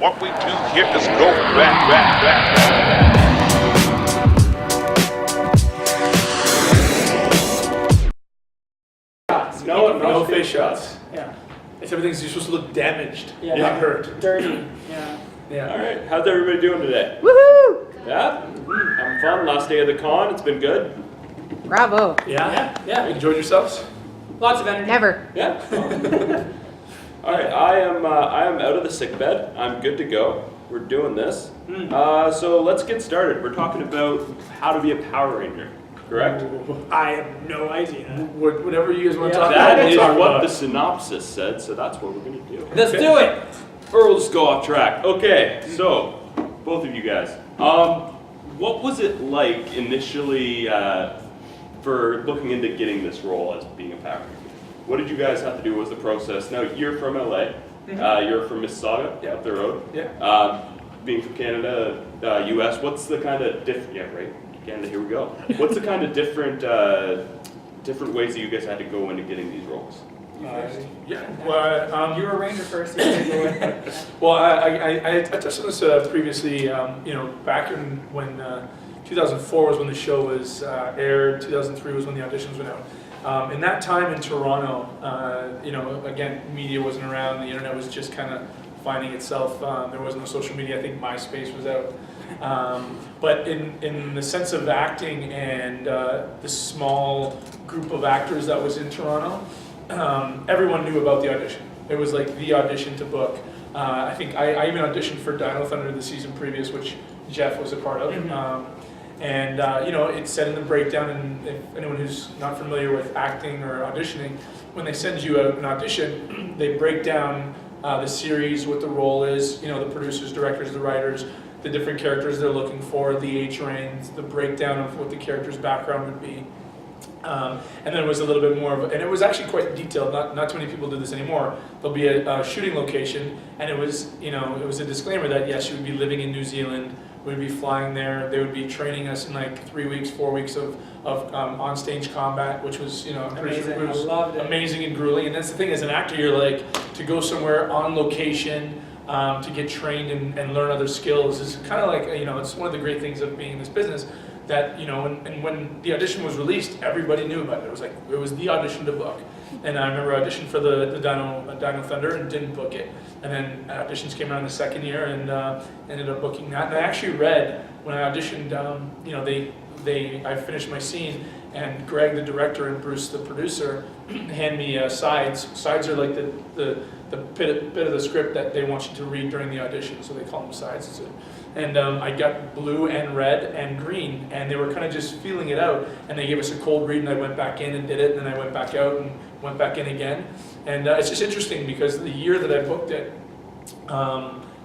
What we do here is go back. No face shots. Yeah. It's everything's just supposed to look damaged. Yeah. Not hurt. Dirty. Yeah. Yeah. All right, how's everybody doing today? Woohoo! Yeah? Having fun? Last day of the con, it's been good? Bravo. Yeah. Enjoyed yourselves? Lots of energy. Never. Yeah? All right, I am out of the sick bed. I'm good to go. We're doing this. So let's get started. We're talking about how to be a Power Ranger, correct? I have no idea. Whatever you guys want to talk That about. is we'll talk what about. the synopsis said, so that's what we're going to do. Let's do it. Or we'll just go off track. Okay, so both of you guys, what was it like initially for looking into getting this role as being a Power Ranger? What did you guys have to do? What was the process? Now you're from LA, you're from Mississauga, up the road. Yeah. Being from Canada, US, what's the kind of different? Yeah, right. Canada, here we go. What's the kind of different ways that you guys had to go into getting these roles? Well, You were a ranger first. You can go in. Well, I touched on this previously. Back when 2004 was when the show was aired. 2003 was when the auditions went out. In that time in Toronto, again, media wasn't around. The internet was just kind of finding itself. There was no social media. I think MySpace was out. But in the sense of acting and the small group of actors that was in Toronto, everyone knew about the audition. It was like the audition to book. I think I even auditioned for Dino Thunder the season previous, which Jeff was a part of. It said in the breakdown, and if anyone who's not familiar with acting or auditioning, when they send you an audition, they break down the series, what the role is, the producers, directors, the writers, the different characters they're looking for, the age range, the breakdown of what the character's background would be. And then it was a little bit more of, and it was actually quite detailed. Not too many people do this anymore. There'll be a shooting location, and it was a disclaimer that yes, you would be living in New Zealand. We'd be flying there. They would be training us in like 3 weeks, 4 weeks of on-stage combat, which was Amazing. it was I loved it. amazing and grueling. And that's the thing, as an actor, you're like, to go somewhere on location to get trained and learn other skills is kind of like it's one of the great things of being in this business. That and when the audition was released, everybody knew about it. It was the audition to book. And I remember I auditioned for the Dino Thunder and didn't book it. And then auditions came around the second year and ended up booking that. And I actually read when I auditioned, I finished my scene, and Greg, the director, and Bruce, the producer, hand me sides. Sides are like the bit of the script that they want you to read during the audition, so they call them sides. And I got blue and red and green, and they were kind of just feeling it out. And they gave us a cold read, and I went back in and did it, and then I went back out and went back in again. And it's just interesting because the year that I booked it,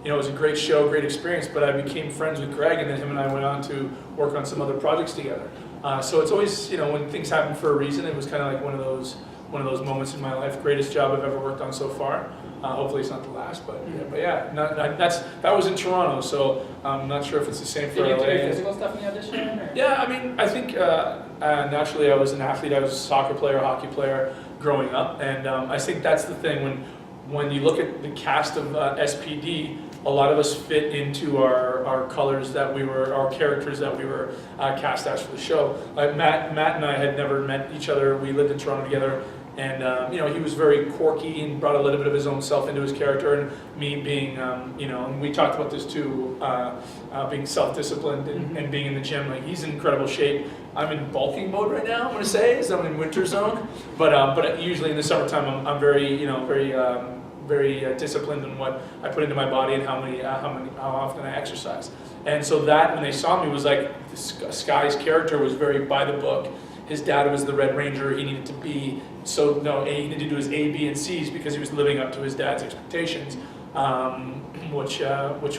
it was a great show, great experience, but I became friends with Greg, and then him and I went on to work on some other projects together. So it's always, when things happen for a reason, it was kind of like one of those moments in my life. Greatest job I've ever worked on so far. Hopefully it's not the last, but that was in Toronto, so I'm not sure if it's the same for Did you LA. do physical stuff in the audition? Or? Yeah, I think naturally I was an athlete. I was a soccer player, hockey player growing up, and I think that's the thing when you look at the cast of SPD. A lot of us fit into our colors that we were, our characters that we were cast as for the show. Like Matt and I had never met each other. We lived in Toronto together, and he was very quirky and brought a little bit of his own self into his character. And me being, and we talked about this too, being self-disciplined and being in the gym. Like he's in incredible shape. I'm in bulking mode right now. I'm going to say, so I'm in winter zone. But usually in the summertime, I'm very, very disciplined in what I put into my body and how often I exercise. And so that, when they saw me, was like, Sky's character was very by the book. His dad was the Red Ranger. He needed to be, he needed to do his A, B, and C's because he was living up to his dad's expectations, which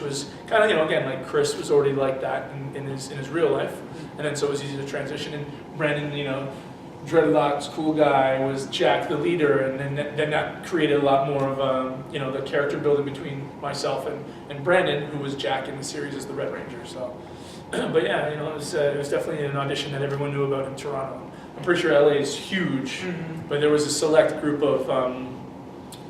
was kind of, again, like Chris was already like that in his real life. And then so it was easy to transition. And Brennan, dreadlocks, cool guy, was Jack the leader, and then that created a lot more of the character building between myself and Brandon, who was Jack in the series as the Red Ranger. So, but yeah, it was definitely an audition that everyone knew about in Toronto. I'm pretty sure LA is huge, but there was a select group of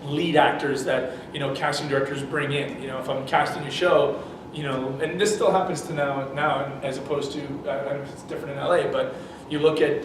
lead actors that, you know, casting directors bring in. You know, if I'm casting a show, you know, and this still happens to now as opposed to, I don't know if it's different in LA, but you look at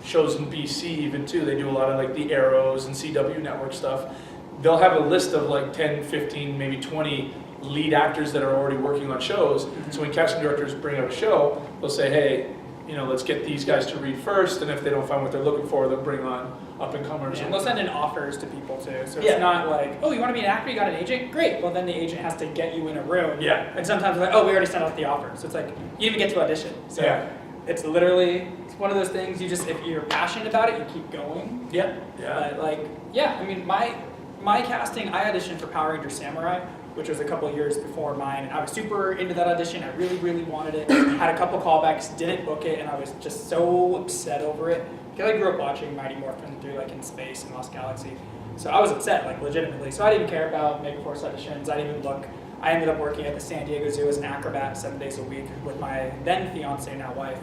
shows in BC even too, they do a lot of like the Arrows and CW network stuff. They'll have a list of like 10, 15, maybe 20 lead actors that are already working on shows. So when casting directors bring out a show, they'll say, hey, you know, let's get these guys to read first, and if they don't find what they're looking for, they'll bring on up-and-comers. Yeah, they'll send in offers to people too. So Yeah. it's not like, oh, you want to be an actor, you got an agent? Great. Well, then the agent has to get you in a room. Yeah. And sometimes they're like, oh, we already sent out the offer. So it's like, you didn't even get to audition. So Yeah. it's literally, it's one of those things, you just, if you're passionate about it, you keep going. Yeah, yeah. But like, yeah, I mean, my casting, I auditioned for Power Ranger Samurai, which was a couple of years before mine. And I was super into that audition. I really, really wanted it. Had a couple callbacks, didn't book it, and I was just so upset over it. Because I grew up watching Mighty Morphin through like in space and Lost Galaxy. So I was upset, like legitimately. So I didn't care about Megaforce auditions. I didn't even look. I ended up working at the San Diego Zoo as an acrobat 7 days a week with my then fiance, now wife,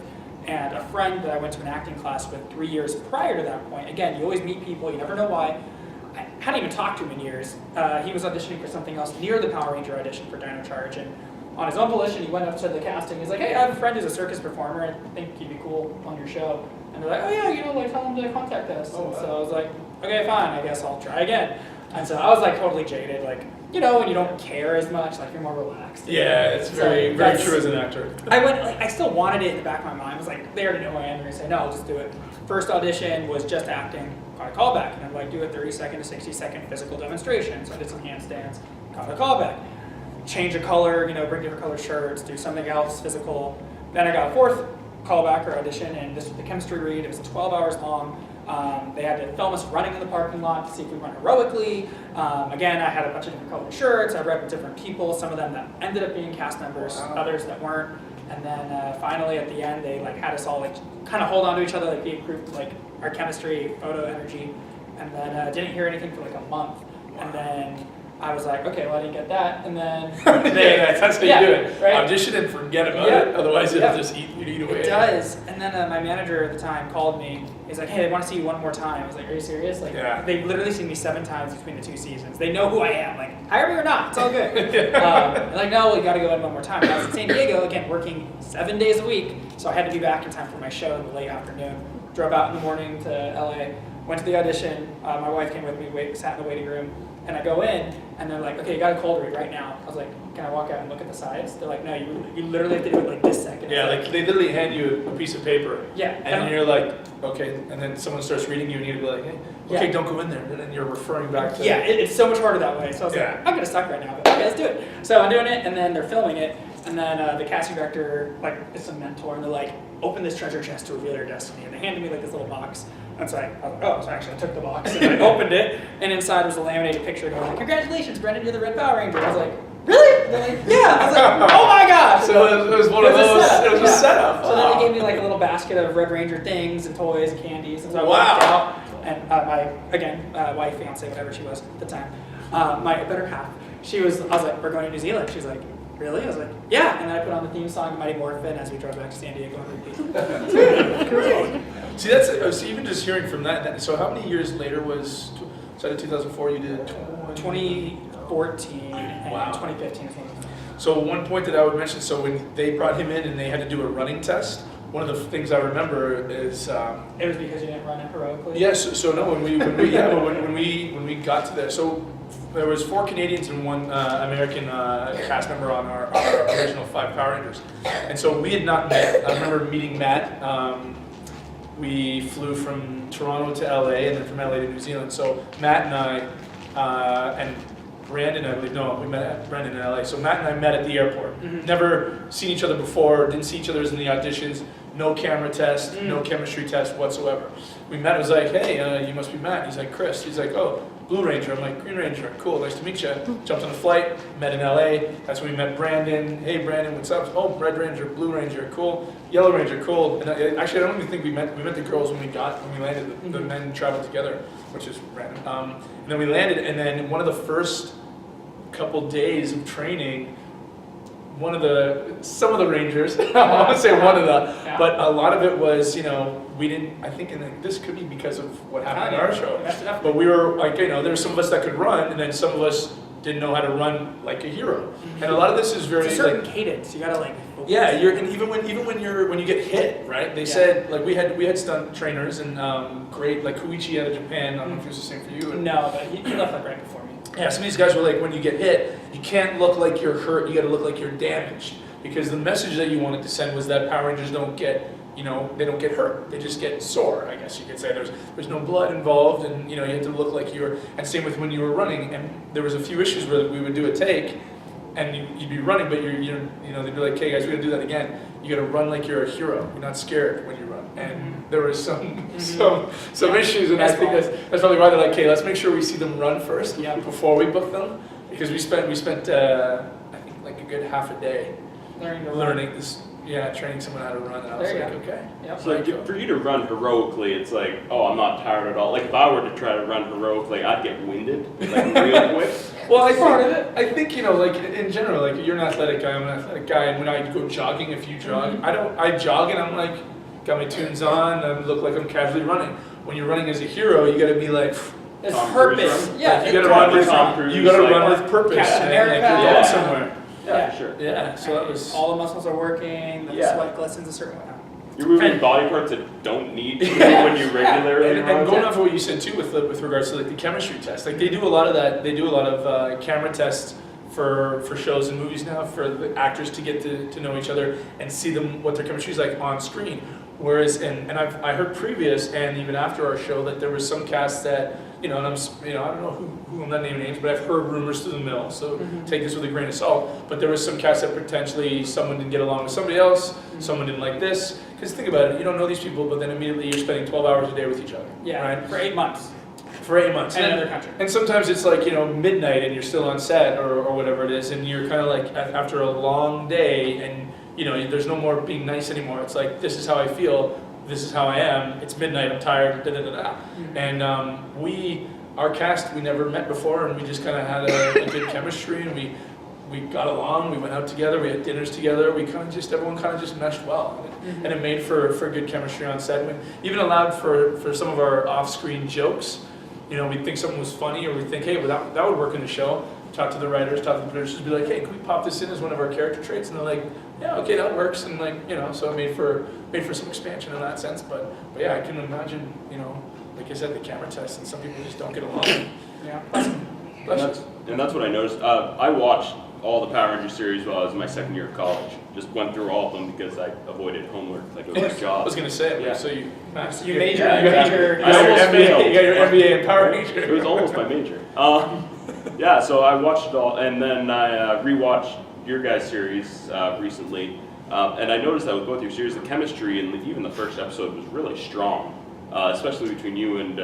and a friend that I went to an acting class with 3 years prior to that point. Again, you always meet people, you never know why. I hadn't even talked to him in years. He was auditioning for something else near the Power Ranger audition for Dino Charge, and on his own volition, he went up to the casting. He's like, hey, I have a friend who's a circus performer. I think he'd be cool on your show. And they're like, oh yeah, you know, like tell him to contact us. Oh, wow. So I was like, okay, fine, I guess I'll try again. And so I was like totally jaded, like, you know, when you don't care as much, like you're more relaxed. Yeah, it's very, So very that's- true as an actor. I went, like, I still wanted it in the back of my mind. I was like, they already know who I am. They're gonna say, no, I'll just do it. First audition was just acting, got a callback. And I'm like, do a 30-second to 60-second physical demonstration. So I did some handstands, got a callback. Change a color, you know, bring different colored shirts, do something else physical. Then I got a fourth callback or audition, and this was the chemistry read. It was 12 hours long. They had to film us running in the parking lot to see if we went heroically. Again, I had a bunch of different colored shirts. I read with different people, some of them that ended up being cast members, others that weren't. And then finally at the end, they like had us all like kind of hold on to each other, like be a group, like our chemistry, photo energy. And then didn't hear anything for like a month. And then I was like, okay, well I didn't get that. And then That's how you do it. Right? Audition and forget about it. Otherwise, it'll just eat away. It does. And then my manager at the time called me. He's like, hey, they want to see you one more time. I was like, are you serious? Like, Yeah. they've literally seen me 7 times between the 2 seasons. They know who I am. Like, hire me or not, it's all good. They're like, no, we got to go in one more time. And I was in San Diego, again, working 7 days a week. So I had to be back in time for my show in the late afternoon. Drove out in the morning to LA, went to the audition. My wife came with me, sat in the waiting room. And I go in, and they're like, okay, you got a cold read right now. I was like, can I walk out and look at the sides? They're like, no, you literally have to do it like this second. Yeah, like they literally hand you a piece of paper. Yeah. And then you're like, okay, and then someone starts reading you and you'd be like, hey, okay, don't go in there. And then you're referring back to Yeah, it's so much harder that way. So I was like, I'm gonna suck right now, but okay, let's do it. So I'm doing it, and then they're filming it, and then the casting director, like, is a mentor, and they're like, open this treasure chest to reveal your destiny. And they handed me like this little box. And so I was like, oh, so actually I took the box and I opened it, and inside was a laminated picture going like, congratulations, Brennan, you're the Red Power Ranger. I was like, really? They're like, yeah. I was like, oh my gosh. So it was one of those, it was a setup. So then they gave me like a little basket of Red Ranger things and toys and candies, and so I Wow. walked out, and my wife, fiance, whatever she was at the time, my better half, I was like, we're going to New Zealand. She's like, really? I was like, yeah. And then I put on the theme song, Mighty Morphin, as we drove back to San Diego on repeat. Cool. See, that's so even just hearing from that. So how many years later was? So in 2004 you did 2014 and Wow. 2015 is when. So one point that I would mention. So when they brought him in and they had to do a running test, one of the things I remember is. It was because you didn't run it heroically. Yes. So no, when we got to there, so there was 4 Canadians and 1 American cast member on our original 5 Power Rangers, and so we had not met. I remember meeting Matt. We flew from Toronto to LA and then from LA to New Zealand. So Matt and I and Brandon, I believe, no, we met Brennan in LA. So Matt and I met at the airport. Mm-hmm. Never seen each other before, didn't see each other in the auditions, no camera test, no chemistry test whatsoever. We met, it was like, hey, you must be Matt. He's like, Chris. He's like, oh, Blue Ranger. I'm like, Green Ranger. Cool, nice to meet you. Jumped on a flight, met in LA. That's when we met Brandon. Hey, Brandon, what's up? Oh, Red Ranger, Blue Ranger, cool. Yellow Ranger, cool. And actually, I don't even think we met the girls when we landed. The men traveled together, which is random. And then we landed, and then one of the first couple days of training, some of the Rangers, I won't say one of the, Yeah. but a lot of it was, we didn't, I think, and this could be because of what happened in our show, That's definitely- but we were like, there were some of us that could run, and then some of us didn't know how to run like a hero. And a lot of this is very It's a certain like, cadence. You gotta like. focus. yeah, and even when you get hit, right? They said like we had stunt trainers and great like Koichi out of Japan. I don't know if it was the same for you. No, but he left like right before me. Yeah, some of these guys were like, when you get hit, you can't look like you're hurt. You got to look like you're damaged, because the message that you wanted to send was that Power Rangers don't get, they don't get hurt. They just get sore, I guess you could say. There's no blood involved, and you have to look like you're. And same with when you were running. And there was a few issues where we would do a take, and you'd be running, but they'd be like, "Okay, guys, we got to do that again. You got to run like you're a hero. You're not scared when you run." And there was some issues, and I think that's probably why they're like, "Okay, let's make sure we see them run first before we book them," because we spent I think like a good half a day learning this. Yeah, training someone how to run, and I was like, okay. Yep. So like, for you to run heroically, it's like, oh, I'm not tired at all. Like if I were to try to run heroically, I'd get winded like real quick. Well, I think like in general, like you're an athletic guy, I'm an athletic guy, and when I go jogging, if you jog, I jog and I'm like, got my tunes on, I look like I'm casually running. When you're running as a hero, you got to be like, There's Tom purpose. Cruise Yeah. you got to run with Tom Cruise, you got to like, run with purpose, Captain and America. you're Yeah. going somewhere. Yeah, sure. Yeah, so that was. All the muscles are working. The Yeah. sweat glistens a certain way. You're moving body parts that don't need to move when you regularly run. And going off of what you said too, with regards to like the chemistry test, like they do a lot of that. They do a lot of camera tests for shows and movies now, for the actors to get to know each other and see them what their chemistry is like on screen. Whereas, and I heard previous and even after our show that there was some casts that, and I don't know who I'm not naming names, but I've heard rumors through the mill, so take this with a grain of salt. But there was some casts that potentially someone didn't get along with somebody else, someone didn't like this. Because think about it, you don't know these people, but then immediately you're spending 12 hours a day with each other. Yeah. Right? For 8 months. For 8 months. And another country. And sometimes it's like, midnight and you're still on set or whatever it is, and you're kind of like, after a long day, and there's no more being nice anymore. It's like, this is how I feel, this is how I am, it's midnight, I'm tired, da da da da. And our cast, we never met before, and we just kind of had a good chemistry, and we got along, we went out together, we had dinners together, everyone kind of just meshed well. And it made for good chemistry on set. We even allowed for some of our off-screen jokes. We'd think something was funny, or we'd think, hey, well, that would work in the show. Talk to the writers, talk to the producers, be like, hey, can we pop this in as one of our character traits? And they're like, yeah, okay, that works. And so it made for some expansion in that sense. But yeah, I can imagine, like I said, the camera test, and some people just don't get along. Yeah. And that's what I noticed. I watched all the Power Rangers series while I was in my second year of college. Just went through all of them because I avoided homework like it was my job. I was going to say, Yeah. so you You major. Yeah, You exactly. major. I almost failed. You got your MBA in Power Ranger. It was almost my major. Yeah, so I watched it all, and then I rewatched your guys' series recently, and I noticed that with both your series, the chemistry in even the first episode was really strong, especially between you and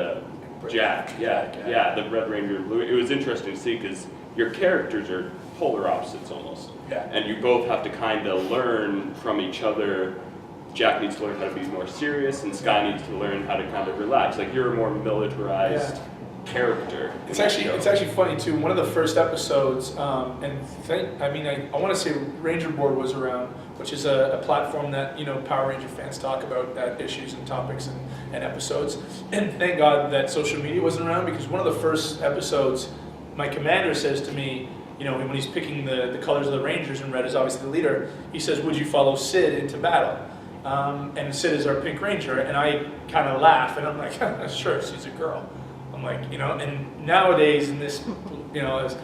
Jack. Yeah, the Red Ranger, Blue. It was interesting to see because your characters are polar opposites almost, and you both have to kind of learn from each other. Jack needs to learn how to be more serious, and Sky needs to learn how to kind of relax. Like you're a more militarized character. It's actually funny too. One of the first episodes, I want to say Ranger Board was around, which is a platform that Power Ranger fans talk about issues and topics and episodes. And thank God that social media wasn't around, because one of the first episodes, my commander says to me, when he's picking the colors of the Rangers, and Red is obviously the leader, he says, "Would you follow Sid into battle?" And Sid is our Pink Ranger, and I kind of laugh, and I'm like, sure, she's a girl. I'm like, and nowadays in this, as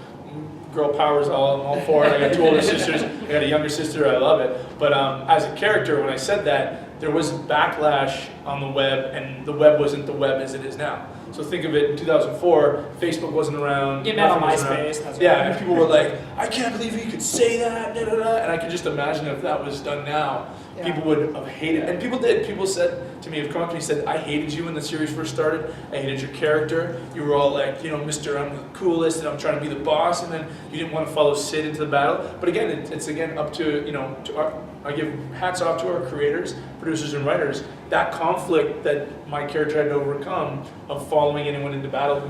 girl power's all I'm all for it. I got 2 older sisters, I got a younger sister, I love it. But as a character, when I said that, there was backlash on the web, and the web wasn't the web as it is now. So think of it, in 2004, Facebook wasn't around. You met on nothing was around. MySpace. That's Yeah, right. and people were like, I can't believe you could say that, da, da, da. And I could just imagine if that was done now, people would have hated it. And people did. People said to me, have come up to me and said, I hated you when the series first started. I hated your character. You were all like, Mr. I'm the coolest, and I'm trying to be the boss, and then you didn't want to follow Sid into the battle. But again, it's again up to, I give hats off to our creators, producers, and writers. That conflict that my character had to overcome of following anyone into battle,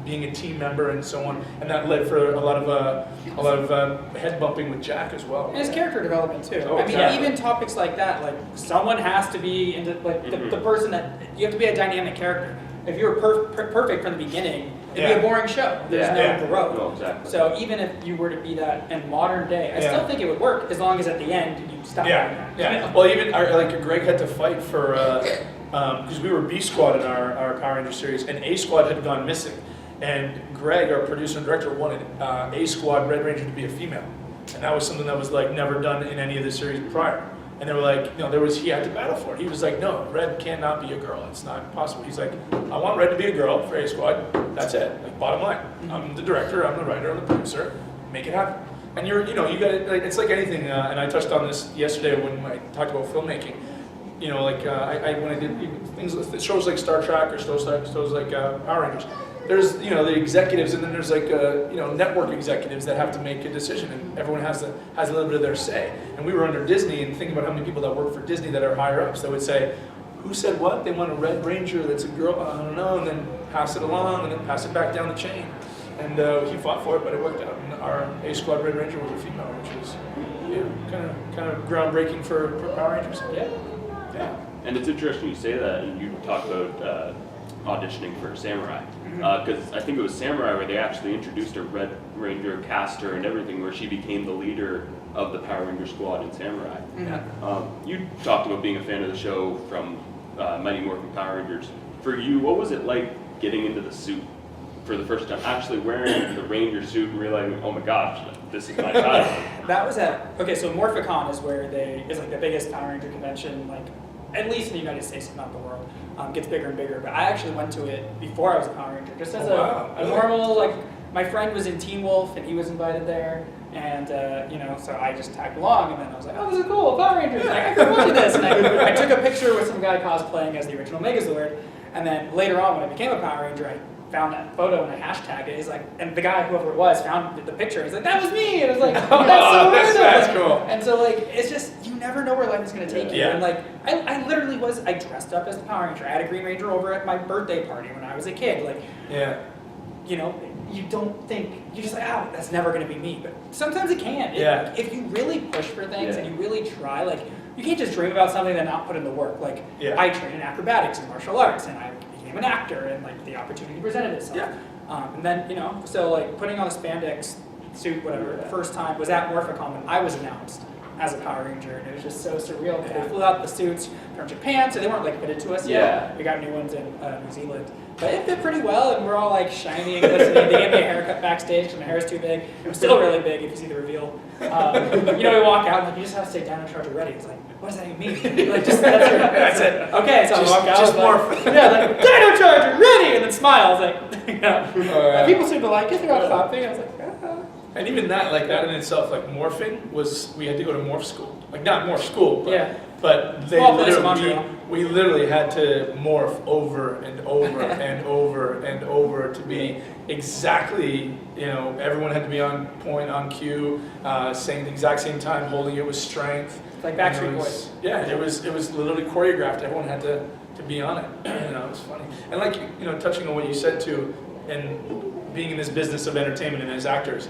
being a team member, and so on. And that led for a lot of head bumping with Jack as well. And his character development too. Oh, I mean, exactly. even topics like that, like someone has to be into like the person that you have to be a dynamic character. If you were perfect from the beginning, it'd be a boring show. There's no growth. No, exactly. So even if you were to be that in modern day, I still think it would work as long as at the end you stop doing that. Yeah. Well, even like Greg had to fight for because we were B Squad in our Power Ranger series, and A Squad had gone missing, and Greg, our producer and director, wanted A Squad Red Ranger to be a female, and that was something that was like never done in any of the series prior. And they were like, he had to battle for it. He was like, no, Red cannot be a girl. It's not possible. He's like, I want Red to be a girl for A Squad. That's it. Like, bottom line. I'm the director, I'm the writer, I'm the producer. Make it happen. And you got to, like, it's like anything, and I touched on this yesterday when I talked about filmmaking. When I did things, shows like Star Trek or shows like Power Rangers, there's the executives, and then there's like network executives that have to make a decision, and everyone has a little bit of their say. And we were under Disney, and think about how many people that work for Disney that are higher ups that would say, who said what? They want a Red Ranger that's a girl, I don't know, and then pass it along, and then pass it back down the chain. And he fought for it, but it worked out. And our A Squad Red Ranger was a female, which was kind of groundbreaking for Power Rangers. Yeah. And it's interesting you say that, and you talk about auditioning for Samurai. Because I think it was Samurai where they actually introduced a Red Ranger caster and everything, where she became the leader of the Power Ranger squad in Samurai. You talked about being a fan of the show from Mighty Morphin Power Rangers. For you, what was it like getting into the suit for the first time, actually wearing the Ranger suit and realizing, oh my gosh, this is my title? That was so Morphicon is where is like the biggest Power Ranger convention, like at least in the United States, if not the world. Gets bigger and bigger, but I actually went to it before I was a Power Ranger, just as a normal, like, my friend was in Teen Wolf and he was invited there, and so I just tagged along, and then I was like, oh, this is cool, Power Rangers, like, I can watch this, and I took a picture with some guy cosplaying as the original Megazord, and then later on when I became a Power Ranger, I found that photo and I hashtagged it. He's like, and the guy, whoever it was, found the picture. He's like, that was me. And I was like, that's so random. That's cool. And so like, it's just, you never know where life is going to take you. Yeah. And like, I literally I dressed up as the Power Ranger. I had a Green Ranger over at my birthday party when I was a kid. Like, you don't think, you're just like, that's never going to be me. But sometimes it can. If you really push for things and you really try, like, you can't just dream about something and not put in the work. Like, I trained in acrobatics and martial arts, and I became an actor, and like the opportunity presented itself. And then, so like putting on a spandex suit, whatever, the first time was at Morphicon when I was announced as a Power Ranger, and it was just so surreal. They flew out the suits from Japan, so they weren't like fitted to us yet. We got new ones in New Zealand. But it fit pretty well, and we're all like shiny and glistening. They gave me a haircut backstage because my hair is too big. It was still really big if you see the reveal. We walk out and like, you just have to say Dino Charger ready. It's like, what does that even mean? Like, just that's it. Okay, so I walk out. Just more. Like, Dino Charger ready, and then smiles. Like, And people seem to like it. They're all clapping. I was like, And even that in itself, like morphing we had to go to morph school. Like not morph school, but we literally had to morph over and over and over and over to be exactly, everyone had to be on point, on cue, saying the exact same time, holding it with strength. Like Backstreet Boys. Yeah, it was literally choreographed. Everyone had to be on it. It was funny. And like, touching on what you said too, and being in this business of entertainment and as actors,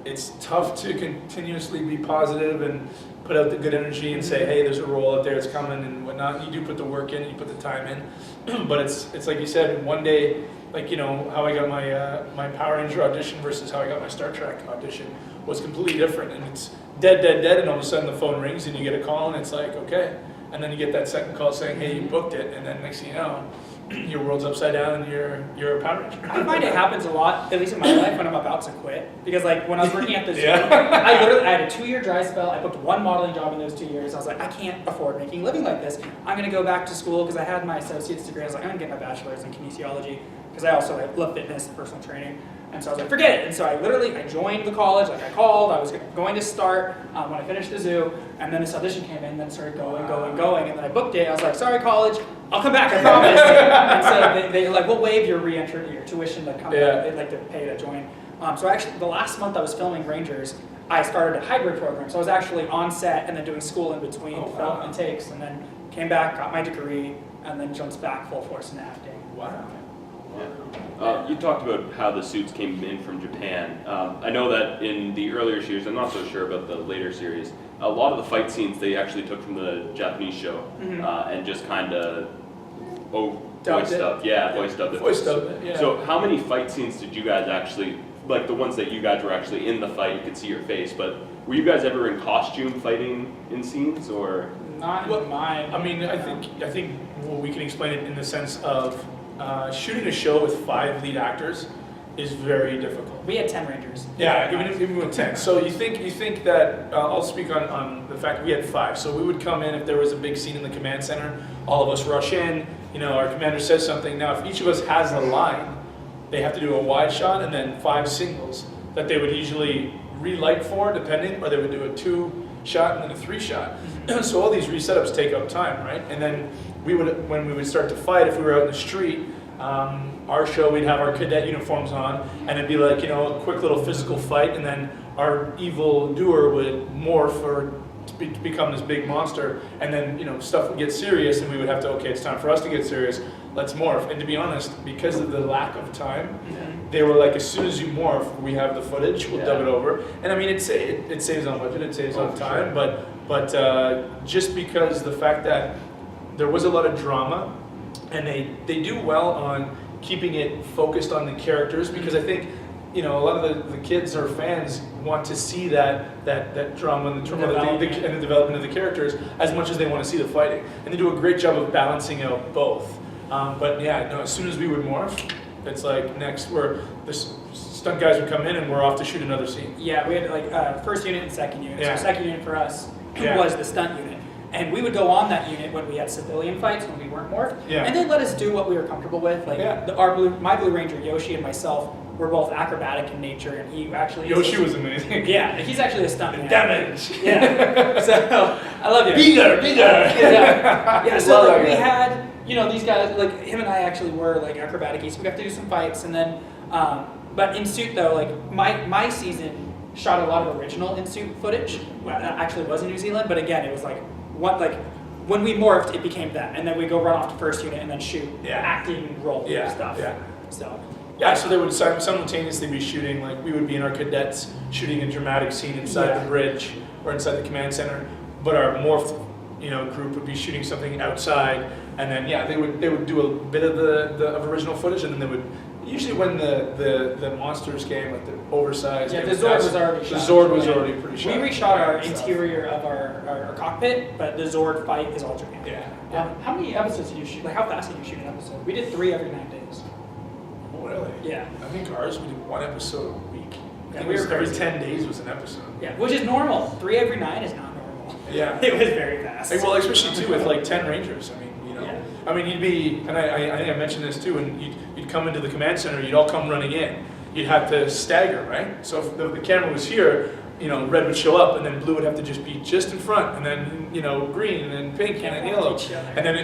it's tough to continuously be positive and put out the good energy and say, hey, there's a role out there, it's coming and whatnot. You do put the work in, you put the time in, but it's like you said, one day, like, how I got my Power Ranger audition versus how I got my Star Trek audition was completely different, and it's dead, and all of a sudden the phone rings and you get a call and it's like, okay, and then you get that second call saying, hey, you booked it, and then next thing you know, your world's upside down and you're a Power Ranger. I find it happens a lot, at least in my life, when I'm about to quit. Because like when I was working at the zoo, I had a 2-year dry spell. I booked one modeling job in those 2 years. I was like, I can't afford making a living like this. I'm going to go back to school because I had my associate's degree. I was like, I'm going to get my bachelor's in kinesiology because I also love fitness and personal training. And so I was like, forget it. And so I joined the college, like I called, I was going to start when I finished the zoo, and then this audition came in, and then it started going, and then I booked it. I was like, sorry, college, I'll come back, I promise. And so they like, we'll waive your re-entry, your tuition to come back. They'd like to pay to join. So actually, the last month I was filming Rangers, I started a hybrid program. So I was actually on set and then doing school in between, film and takes, and then came back, got my degree, and then jumped back full force into acting. Wow. You talked about how the suits came in from Japan. I know that in the earlier series, I'm not so sure about the later series, a lot of the fight scenes they actually took from the Japanese show and just kind of voiced up. Yeah, voiced up. Yeah. So how many fight scenes did you guys actually, like the ones that you guys were actually in the fight, you could see your face, but were you guys ever in costume fighting in scenes or? Not in mine. I mean, I think well, we can explain it in the sense of shooting a show with 5 lead actors is very difficult. We had 10 Rangers. Yeah, even with 10. So you think that, I'll speak on the fact that we had 5. So we would come in if there was a big scene in the command center, all of us rush in, our commander says something. Now if each of us has a line, they have to do a wide shot and then 5 singles that they would usually relight for, depending, or they would do a 2 shot and then a 3 shot. So all these resetups take up time, right? And then when we would start to fight, if we were out in the street, our show, we'd have our cadet uniforms on, and it'd be like, a quick little physical fight, and then our evil doer would morph or become this big monster, and then, stuff would get serious, and we would have to, okay, it's time for us to get serious, let's morph. And to be honest, because of the lack of time, they were like, as soon as you morph, we have the footage, we'll dub it over. And I mean, it saves on budget, it saves on time, sure. but just because the fact that there was a lot of drama, and they do well on keeping it focused on the characters, because I think, a lot of the kids or fans want to see that drama and the and the development of the characters as much as they want to see the fighting. And they do a great job of balancing out both. But yeah, no, as soon as we would morph, it's like next, where the stunt guys would come in and we're off to shoot another scene. Yeah, we had first unit and second unit. Yeah. So second unit for us was the stunt unit. And we would go on that unit when we had civilian fights, when we weren't morphed. Yeah. And they'd let us do what we were comfortable with. Like my Blue Ranger, Yoshi, and myself were both acrobatic in nature, and he actually... Yoshi was amazing. Yeah, he's actually a stuntman. Damage! Yeah. So, I love you. Bigger! Yeah, so like, we had, these guys, like him and I actually were like acrobatic-y, so we got to do some fights, and then, but in suit though, like my season shot a lot of original in suit footage. Well, that actually was in New Zealand, but again, it was like, when we morphed, it became that, and then we go run off to first unit and then shoot acting role stuff. Yeah. So they would simultaneously be shooting, like we would be in our cadets shooting a dramatic scene inside the bridge or inside the command center, but our morphed, group would be shooting something outside, and then they would do a bit of the original footage, and then they would. Usually when the monsters came, like the oversized... Yeah, the Zord was already shot. The Zord was already pretty shot. We reshot our interior of our cockpit, but the Zord fight is all Japan. Yeah. How many episodes did you shoot? Like, how fast did you shoot an episode? We did 3 every 9 days. Really? Yeah. I think ours, we did 1 episode a week. Yeah, Every 10 days was an episode. Yeah, which is normal. 3 every 9 is not normal. Yeah. It was very fast. Well, especially too with like 10 Rangers. I mean, I mean, you'd be, and I think I mentioned this too, and you'd come into the command center, you'd all come running in. You'd have to stagger, right? So if the camera was here, red would show up, and then blue would have to just be just in front, and then, green, and then pink, and then yellow. And then,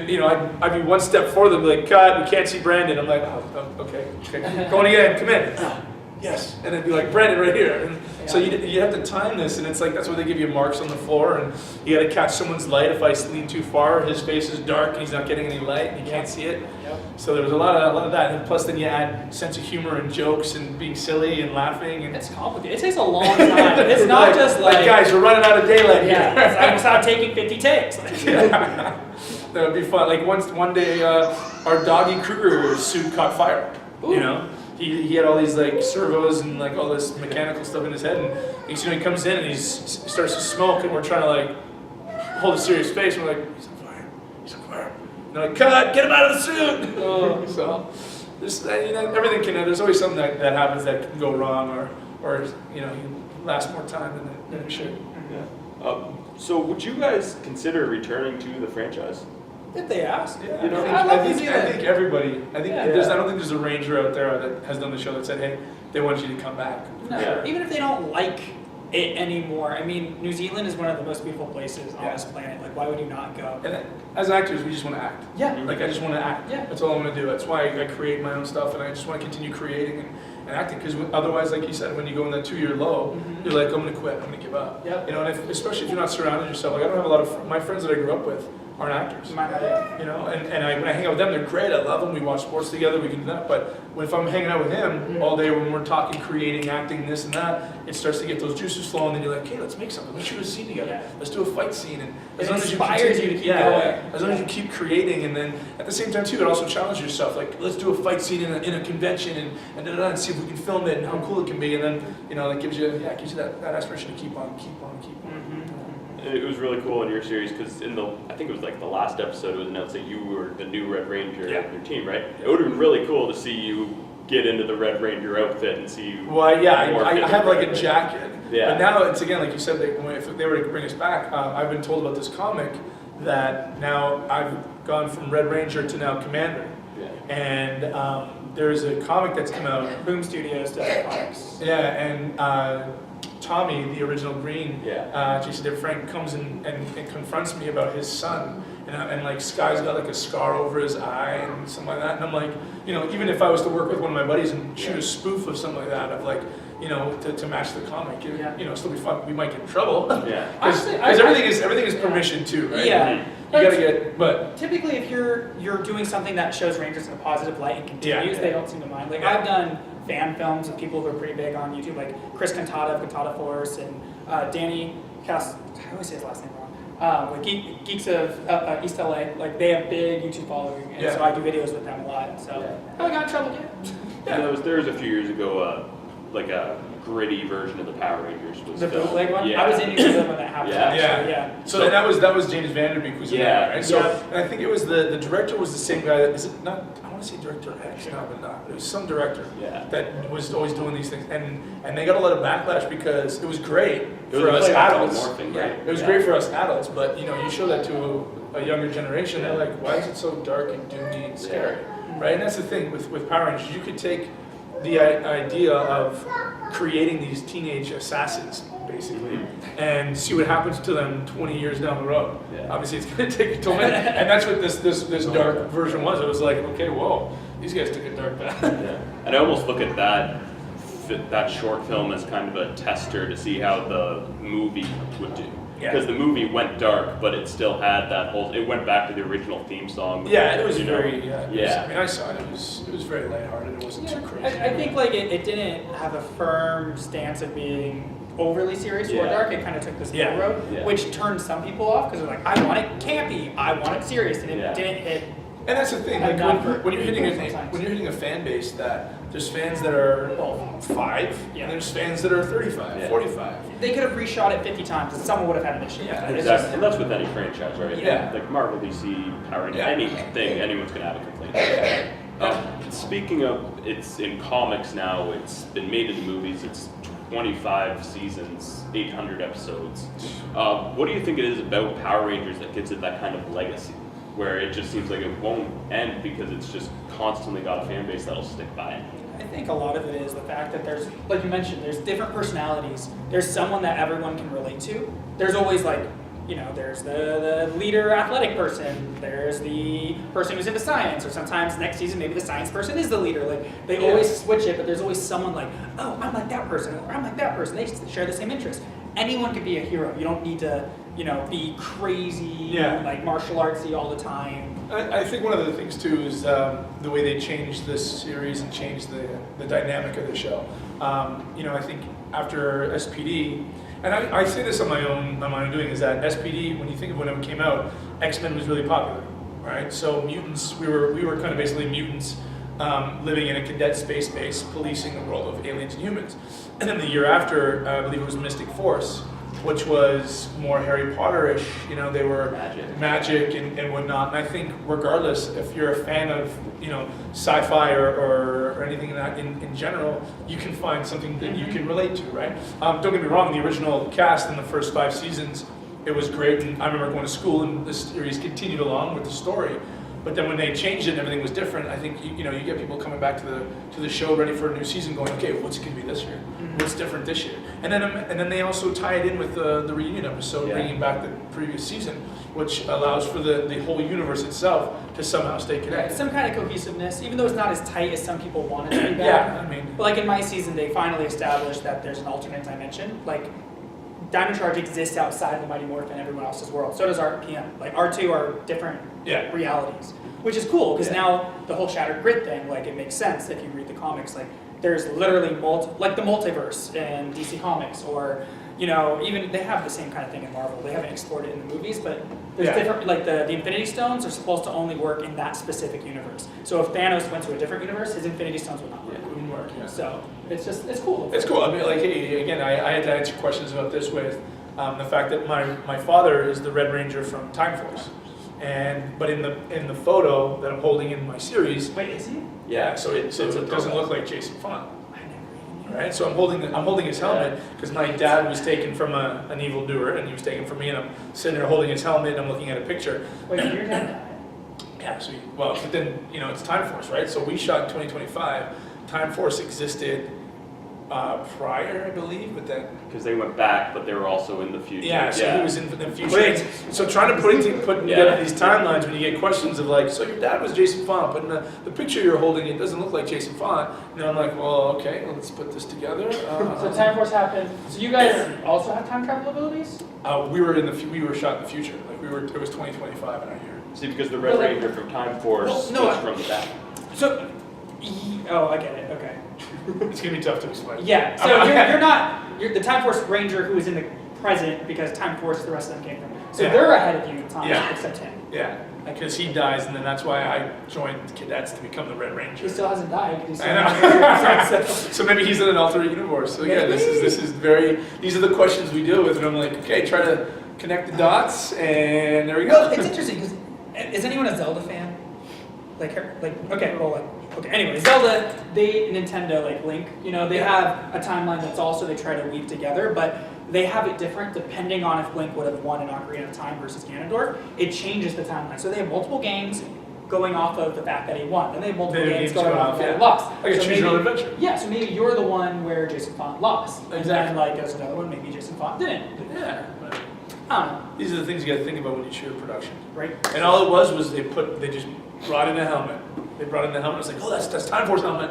I'd be 1 step forward, and be like, God, we can't see Brandon. I'm like, oh, okay. Going again, come in. Yes. And it'd be like, Brandon right here. And so you have to time this, and it's like, that's why they give you marks on the floor, and you got to catch someone's light. If I lean too far, his face is dark, and he's not getting any light, and you can't see it. Yep. So there was a lot of that, and plus then you add sense of humor and jokes and being silly and laughing. And it's complicated. It takes a long time. It's not just like guys, we're running out of daylight here. Yeah, I'm not taking 50 takes. That would be fun. Like one day, our doggy Kruger suit caught fire. Ooh. He had all these like servos and like all this mechanical stuff in his head, and he comes in and he starts to smoke, and we're trying to like hold a serious face, and we're like, he's on fire. And they're like, cut, get him out of the suit. So everything can. There's always something that happens that can go wrong, or you last more time than it should. Yeah. So would you guys consider returning to the franchise? If they ask, I think everybody. I don't think there's a Ranger out there that has done the show that said, "Hey, they want you to come back." No, even if they don't like it anymore. I mean, New Zealand is one of the most beautiful places on this planet. Like, why would you not go? And as actors, we just want to act. Yeah. Like, I just want to act. Yeah. That's all I want to do. That's why I create my own stuff, and I just want to continue creating and acting. Because otherwise, like you said, when you go in that 2-year low, you're like, I'm going to quit. I'm going to give up. Yep. And especially if you're not surrounded yourself. Like, I don't have a lot of my friends that I grew up with. aren't actors. Might not be. You know, and when I hang out with them, they're great. I love them. We watch sports together. We can do that. But if I'm hanging out with him all day, when we're talking, creating, acting, this and that, it starts to get those juices flowing. And then you're like, hey, let's make something. Let's shoot a scene together. Yeah. Let's do a fight scene. And It inspires you to keep going. As long as you keep creating, and then at the same time too, it also challenges yourself. Like, let's do a fight scene in a convention and see if we can film it and how cool it can be. And then that gives you that aspiration to keep on. It was really cool in your series because I think it was like the last episode, it was announced that you were the new Red Ranger of your team, right? It would have been really cool to see you get into the Red Ranger outfit and see you. Well, yeah, I have like a jacket. Yeah. But now it's again, like you said, if they were to bring us back, I've been told about this comic that now I've gone from Red Ranger to now Commander. Yeah. And there's a comic that's come out. Boom Studios does comics. Yeah, and Tommy, the original Green, Jason David Frank, comes and confronts me about his son. And like Sky's got like a scar over his eye and something like that. And I'm like, even if I was to work with one of my buddies and shoot a spoof of something like that, of like, to match the comic, still be fun. We might get in trouble. Yeah. Because everything is permission too, right? Yeah. You gotta get, but typically if you're doing something that shows Rangers in a positive light and continues, they don't seem to mind. Like I've done fan films with people who are pretty big on YouTube, like Chris Cantata of Cantata Force and Danny Cass. I always say his last name wrong. Like Geeks of East LA, like they have big YouTube following, and so I do videos with them a lot. So I got in trouble yet. There was a few years ago, like a gritty version of the Power Rangers was the filmed. bootleg one. Yeah. I was in New Zealand when that happened. Yeah. So that was James Vanderbeek who's in there, right? So and I think it was the director was the same guy that is it not. I want to say Director X, but not. It was some director that was always doing these things, and they got a lot of backlash because it was great for us adults. It was great for us adults, but you show that to a younger generation, they're like, why is it so dark and doomy and scary, right? And that's the thing with Power Rangers. You could take the idea of creating these teenage assassins, basically, and see what happens to them 20 years down the road. Obviously, it's going to take a toll, and that's what this dark version was. It was like, okay, whoa, these guys took a dark path. And I almost look at that short film as kind of a tester to see how the movie would do. Because the movie went dark, but it still had that whole. It went back to the original theme song. It was very. I mean, I saw it. It was very lighthearted. It wasn't too crazy. I think like it didn't have a firm stance of being overly serious or dark. It kind of took this middle road, which turned some people off because they're like, I want it campy, I want it serious, and it didn't hit. And that's the thing, like when you're hitting a fan base that there's fans that are 5, and there's fans that are 35, 45. They could have reshot it 50 times and someone would have had an issue. Exactly. And that's with any franchise, right? Yeah. Like Marvel, DC, Power Rangers, anything, anyone's gonna have a complaint. Speaking of, it's in comics now. It's been made into movies. It's 25 seasons, 800 episodes. What do you think it is about Power Rangers that gives it that kind of legacy? Where it just seems like it won't end because it's just constantly got a fan base that'll stick by it. I think a lot of it is the fact that there's, like you mentioned, there's different personalities. There's someone that everyone can relate to. There's always like, there's the leader athletic person. There's the person who's into science, or sometimes next season maybe the science person is the leader. Like they always switch it, but there's always someone like, oh, I'm like that person, or I'm like that person. They share the same interests. Anyone could be a hero. You don't need to, be crazy, like martial artsy all the time. I think one of the things too is the way they changed this series and changed the dynamic of the show. I think after SPD, and I say this on my own doing, is that SPD, when you think of when it came out, X-Men was really popular, right? So mutants, we were kind of basically mutants living in a cadet space base, policing the world of aliens and humans. And then the year after, I believe it was Mystic Force, which was more Harry Potter-ish. They were magic and whatnot. And I think regardless, if you're a fan of sci-fi or anything in general, you can find something that you can relate to, right? Don't get me wrong, the original cast in the first 5 seasons, it was great. And I remember going to school and the series continued along with the story. But then when they changed it and everything was different, I think you get people coming back to the show ready for a new season, going, okay, what's it going to be this year? What's different this year? And then they also tie it in with the reunion episode, bringing back the previous season, which allows for the whole universe itself to somehow stay connected. Some kind of cohesiveness, even though it's not as tight as some people want it to be back. I mean, but like in my season, they finally established that there's an alternate dimension. Like Dino Charge exists outside of the Mighty Morphin and everyone else's world. So does RPM. Like R2 are different realities, which is cool because now the whole Shattered Grid thing, like it makes sense if you read the comics. Like there's literally like the multiverse in DC Comics, or even they have the same kind of thing in Marvel. They haven't explored it in the movies, but there's different. Like the Infinity Stones are supposed to only work in that specific universe. So if Thanos went to a different universe, his Infinity Stones would not work. It wouldn't work. Yeah. So it's cool. It's cool. I mean, like, hey, again, I had to answer questions about this with the fact that my father is the Red Ranger from Time Force, but in the photo that I'm holding in my series, Wait, is he? yeah, so it doesn't look like Jason Font. Right, so I'm holding his helmet because my dad was taken from an evildoer, and he was taken from me, and I'm sitting there holding his helmet, and I'm looking at a picture. Wait, your dad died? Yeah, so but then it's Time Force, right? So we shot in 2025. Time Force existed prior, I believe, but then Because they went back, but they were also in the future. yeah, so he was in the future. Wait. So trying to put together these timelines when you get questions of like, so your dad was Jason Font, but in the picture you're holding, it doesn't look like Jason Font. And I'm like, well, okay, let's put this together. So Time Force happened. So you guys also have time travel abilities? We were shot in the future. Like it was 2025 in our year. See, because the Red Ranger from Time Force was from the back. So, I get it. Okay. It's gonna be tough to explain. Yeah. So you're the Time Force Ranger who is in the present because Time Force the rest of them came from. So they're ahead of you in time, except him. Yeah. Because he dies, and then that's why I joined cadets to become the Red Ranger. He still hasn't died. He's still I know. So maybe he's in an alternate universe. So yeah, this is very. These are the questions we deal with, and I'm like, okay, try to connect the dots, and there we go. Well, it's interesting because is anyone a Zelda fan? Anyway, Zelda, Nintendo, like Link, they have a timeline that's also they try to weave together, but they have it different depending on if Link would have won in Ocarina of Time versus Ganondorf. It changes the timeline. So they have multiple games going off of the fact that he won, and they have multiple games going off of that he lost. Like a choose your own adventure. Yeah, so maybe you're the one where Jason Font lost, Exactly. and then there's another one, maybe Jason Font didn't. Yeah. I don't know. These are the things you got to think about when you shoot a production. Right. And all it was they just brought in a helmet. They brought in the helmet. It's like, oh, that's Time Force helmet.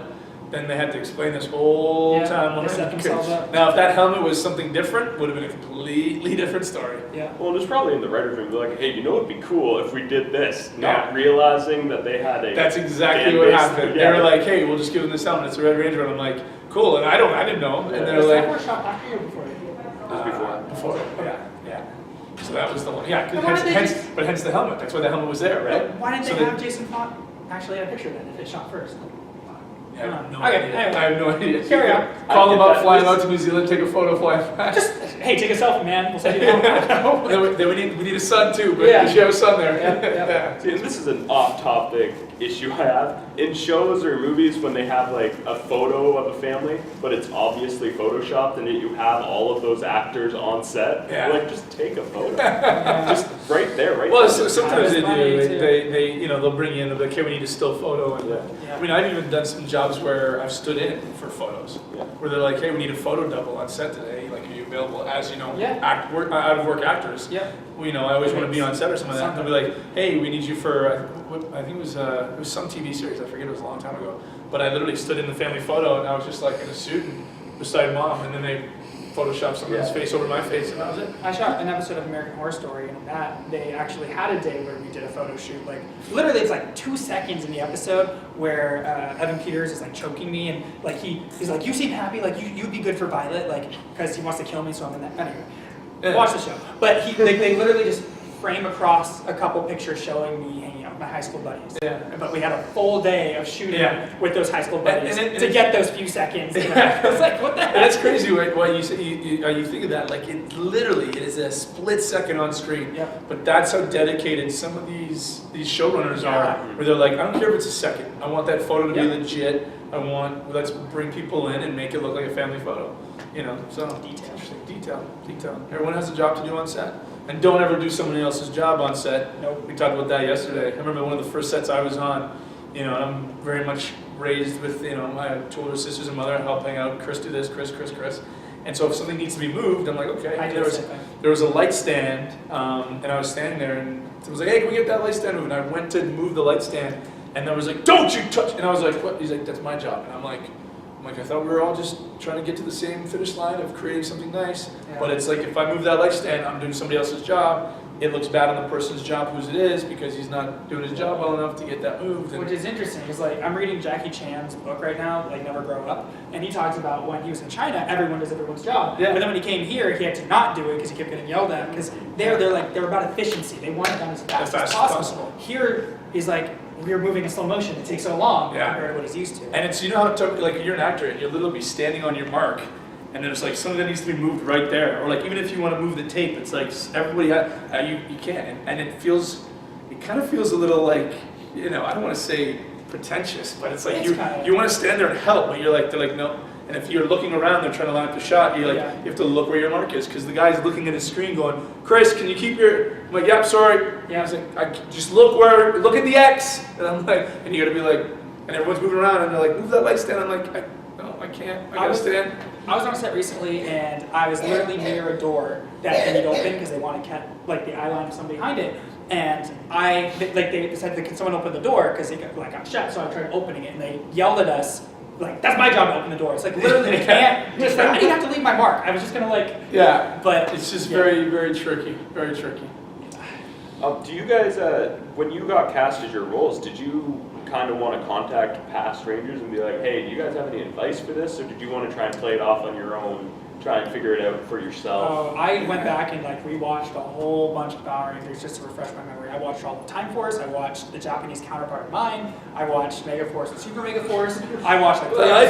Then they had to explain this whole time. They set themselves up. Now, if that helmet was something different, would have been a completely different story. Yeah. Well, it was probably in the writer's room. They're like, hey, it'd be cool if we did this. Not realizing that they had a. That's exactly what happened. They were like, hey, we'll just give them this helmet. It's a Red Ranger. And I'm like, cool. And I didn't know. And they're like. Was shot after you or before you? It was before. Yeah. So that was the one. Yeah, hence the helmet. That's why the helmet was there, right? Why didn't they have Jason Font actually have a picture then if they shot first? Yeah, I have no Okay, idea. anyway. I have no idea. Carry on. Call them up, fly them out to New Zealand, take a photo, fly them back. Just, hey, take a selfie, man. We'll send you down. Then we need a son too, but you should have a son there. Yeah. See, and this is an off-topic issue I have. In shows or movies when they have like a photo of a family, but it's obviously photoshopped and yet you have all of those actors on set, like just take a photo. Just right there, right Well, there. sometimes they do. too. They they'll bring you in, they'll be like, okay, we need a still photo. And I mean, I've even done some jobs where I've stood in for photos, where they're like, hey, we need a photo double on set today. Like, are you available as, out of work actors? Yeah. Well, I always want to be on set or something like that. And they'll be like, hey, we need you for, I think it was some TV series, I forget, it was a long time ago. But I literally stood in the family photo and I was just like in a suit and beside mom, and then they photoshopped someone's face over my face, and that was it. I shot an episode of American Horror Story, and in that they actually had a day where we did a photo shoot. Like literally, it's like 2 seconds in the episode where Evan Peters is like choking me, and like he's like, "You seem happy, like you'd be good for Violet, like because he wants to kill me." So I'm in that anyway. Watch the show, but they literally just frame across a couple pictures showing me hanging out with my high school buddies. Yeah. But we had a full day of shooting with those high school buddies And to get those few seconds. It's like, what the heck? And that's crazy why you say you think of that. Like it is a split second on screen. Yep. But that's how dedicated some of these showrunners are. Where they're like, I don't care if it's a second. I want that photo to be legit. Let's bring people in and make it look like a family photo. So detail. Everyone has a job to do on set. And don't ever do someone else's job on set. Nope. We talked about that yesterday. I remember one of the first sets I was on, and I'm very much raised with, I have 2 older sisters and mother helping out Chris do this, Chris. And so if something needs to be moved, I'm like, okay. There was a light stand, and I was standing there, and it was like, hey, can we get that light stand moved? And I went to move the light stand, and I was like, don't you touch, and I was like, what? He's like, that's my job. And I'm like, like, I thought we were all just trying to get to the same finish line of creating something nice. Yeah. But it's like, if I move that light stand, I'm doing somebody else's job. It looks bad on the person's job whose it is, because he's not doing his job well enough to get that moved. And Which is interesting, because like I'm reading Jackie Chan's book right now, like Never Grow Up, and he talks about when he was in China, everyone does everyone's job. Yeah. But then when he came here, he had to not do it because he kept getting yelled at. Because they're about efficiency. They want it done as fast as possible. Here, he's like, we're moving in slow motion. It takes so long compared to what he's used to. And it's, you know how like, you're an actor and you'll literally be standing on your mark, and there's like something that needs to be moved right there. Or like, even if you want to move the tape, it's like everybody you can't. And it kind of feels a little like, you know, I don't want to say pretentious, but it's like you want to stand there and help, but they're like, no. And if you're looking around, they're trying to line up the shot, you're like, you have to look where your mark is, because the guy's looking at his screen going, Chris, can you keep your, I'm like, yep, sorry. Yeah. I was like, just look at the X. And I'm like, and you gotta be like, and everyone's moving around, and they're like, move that light stand. I'm like, no, I can't, I gotta stand. I was on set recently, and I was literally near a door that they need open because they want to catch like the eye line of somebody they behind it. And they decided, can someone open the door, because it got shut. So I tried opening it, and they yelled at us. Like, that's my job to open the door. It's like, literally, I can't. Just like, I didn't have to leave my mark. I was just gonna like. Yeah. But it's just very, very tricky. Very tricky. Do you guys, when you got cast as your roles, did you kind of want to contact past Rangers and be like, hey, do you guys have any advice for this? Or did you want to try and play it off on your own, try and figure it out for yourself? I went back and like rewatched a whole bunch of Power Rangers just to refresh my memory. I watched all the Time Force. I watched the Japanese counterpart of mine. I watched Mega Force and Super Mega Force. I watched like I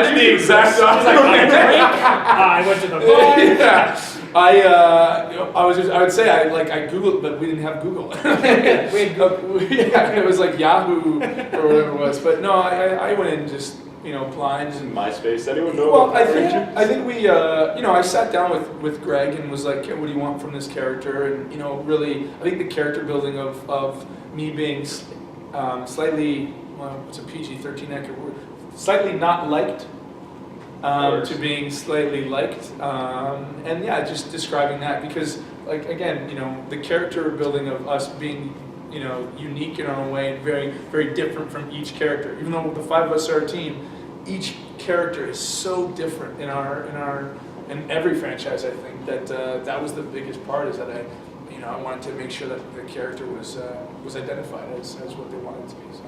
did the exact opposite. I went to the bar. Yeah. I would say I Googled, but we didn't have Google. It was like Yahoo or whatever it was. But no, I went in just, blind. And MySpace, anyone know? Well, I think we, I sat down with Greg and was like, what do you want from this character? And, really, I think the character building of me being slightly, it's a PG-13 accurate word, slightly not liked, to being slightly liked. And yeah, just describing that, because, like, again, the character building of us being, unique in our own way, and very, very different from each character. Even though the five of us are a team, each character is so different in every franchise. I think that was the biggest part, is that I wanted to make sure that the character was identified as what they wanted it to be. So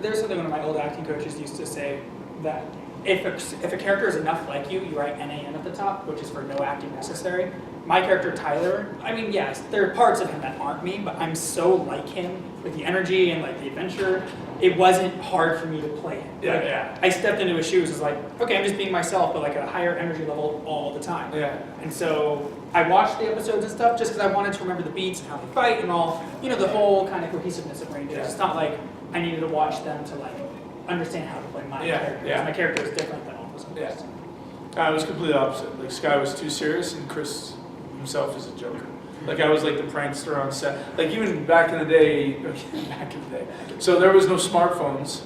there's something one of my old acting coaches used to say, that if a character is enough like you, you write NAN at the top, which is for no acting necessary. My character Tyler, I mean, yes, there are parts of him that aren't me, but I'm so like him with the energy and like the adventure. It wasn't hard for me to play it. Yeah. I stepped into his shoes. It's like, okay, I'm just being myself, but like at a higher energy level all the time. Yeah. And so I watched the episodes and stuff just because I wanted to remember the beats and how they fight and all, the whole kind of cohesiveness of Rangers. Yeah. It's not like I needed to watch them to like understand how to play my character. Because my character is different than all those others. Yeah. I was completely opposite. Like, Sky was too serious, and Chris himself is a joker. Like, I was like the prankster on set. Like, even back in the day, so there was no smartphones,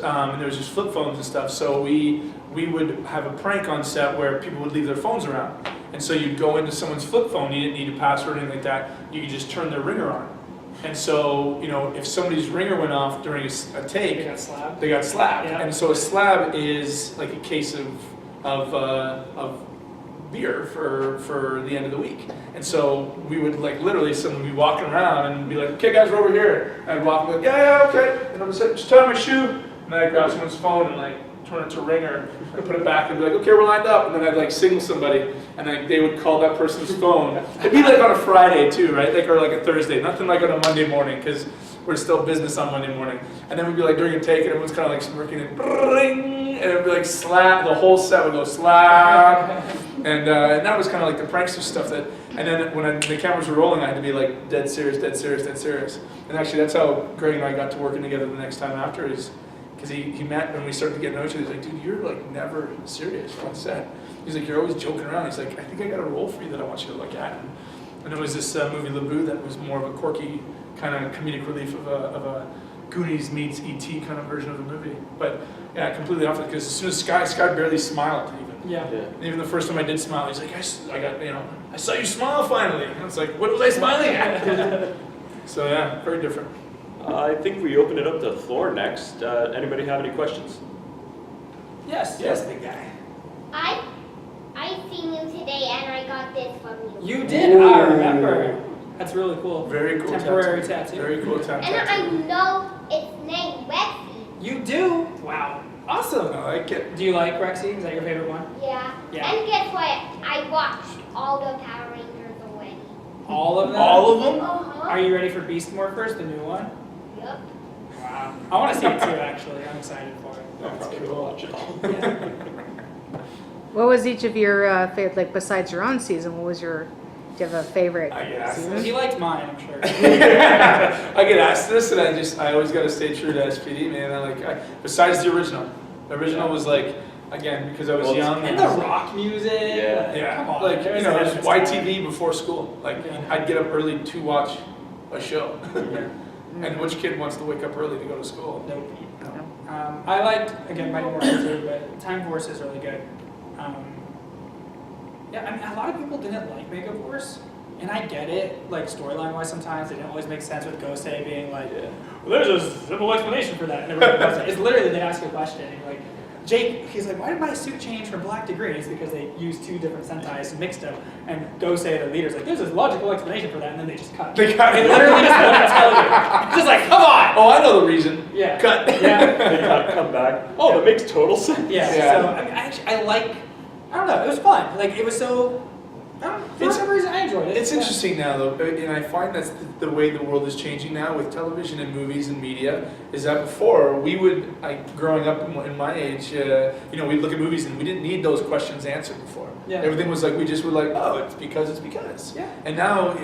and there was just flip phones and stuff. So we would have a prank on set where people would leave their phones around. And so you'd go into someone's flip phone, you didn't need a password or anything like that, you could just turn their ringer on. And so, if somebody's ringer went off during a take, they got slapped. Yeah. And so a slab is like a case of beer for the end of the week. And so we would literally, someone would be walking around and be like, okay guys, we're over here. And I'd walk and be like, yeah, okay. And I would say, just tie my shoe. And then I'd grab someone's phone and turn it to ringer and put it back and be like, okay, we're lined up. And then I'd signal somebody, and they would call that person's phone. It'd be on a Friday too, right? Or a Thursday, nothing like on a Monday morning, because we're still business on Monday morning. And then we'd be during a take, and everyone's kind of smirking and bring, and it'd be slap. The whole set would go slap. And that was kind of the prankster stuff and then when the cameras were rolling, I had to be dead serious, dead serious, dead serious. And actually, that's how Greg and I got to working together the next time after, is because he met when we started to get to know each other. He's like, dude, you're never serious on set. He's like, you're always joking around. He's like, I think I got a role for you that I want you to look at. And it was this movie Laboo that was more of a quirky kind of comedic relief of a Goonies meets E.T. kind of version of the movie. But yeah, completely opposite, because as soon as Sky barely smiled even. Yeah. And even the first time I did smile, he's like, I saw you smile finally. And it's like, what was I smiling at? So yeah, very different. I think we open it up to the floor next. Anybody have any questions? Yes, yes, big guy. I seen you today and I got this from you. You did, I remember. That's really cool. Very cool Temporary tattoo. Very cool tattoo. And I know it's named Rexy. You do? Wow. Awesome. I like it. Do you like Rexy? Is that your favorite one? Yeah. Yeah. And guess what? I watched all the Power Rangers already. All of them? All of them? Uh-huh. Are you ready for Beast Morphers, the new one? Yep. Wow. I want to see it too, actually. I'm excited for it. That's cool. Watch it all. Yeah. What was each of your favorite, like besides your own season, what was your, do you have a favorite I guess. season? He liked mine, I'm sure. I get asked this, and I always got to stay true to SPD, man. Besides the original was like, again, because I was young. And the rock music. Yeah. Yeah, Come on. like, there's it was a time. YTV before school. Like, Yeah. I'd get up early to watch a show. And which kid wants to wake up early to go to school? Nope. No. I liked, again, Mighty Morphin too, but Time Force is really good. Yeah, I mean, a lot of people didn't like Mega Force, and I get it, like storyline-wise sometimes, it didn't always make sense with Gosei being like, well, there's a simple explanation for that, and it really wasn't. It's literally, they ask you a question, and you're like, Jake, he's like, why did my suit change from black to green? It's because they used two different Sentais and mixed them, and Gosei, the leader's like, there's a logical explanation for that, and then they just cut. They cut. They literally just won't tell you. It's just like, come on! Oh, I know the reason. Yeah. Cut. Yeah. They come back. Oh, that makes total sense. Yeah, Yeah. so I mean, I don't know, it was fun. Like, it was so, I don't know, for It's- some reason I enjoyed it. It's Yeah. interesting now, though, and I find that's the way the world is changing now with television and movies and media. Is that before we would, growing up in my age, we'd look at movies and we didn't need those questions answered before. Yeah. Everything was like we just were like, oh, it's because. Yeah. And now,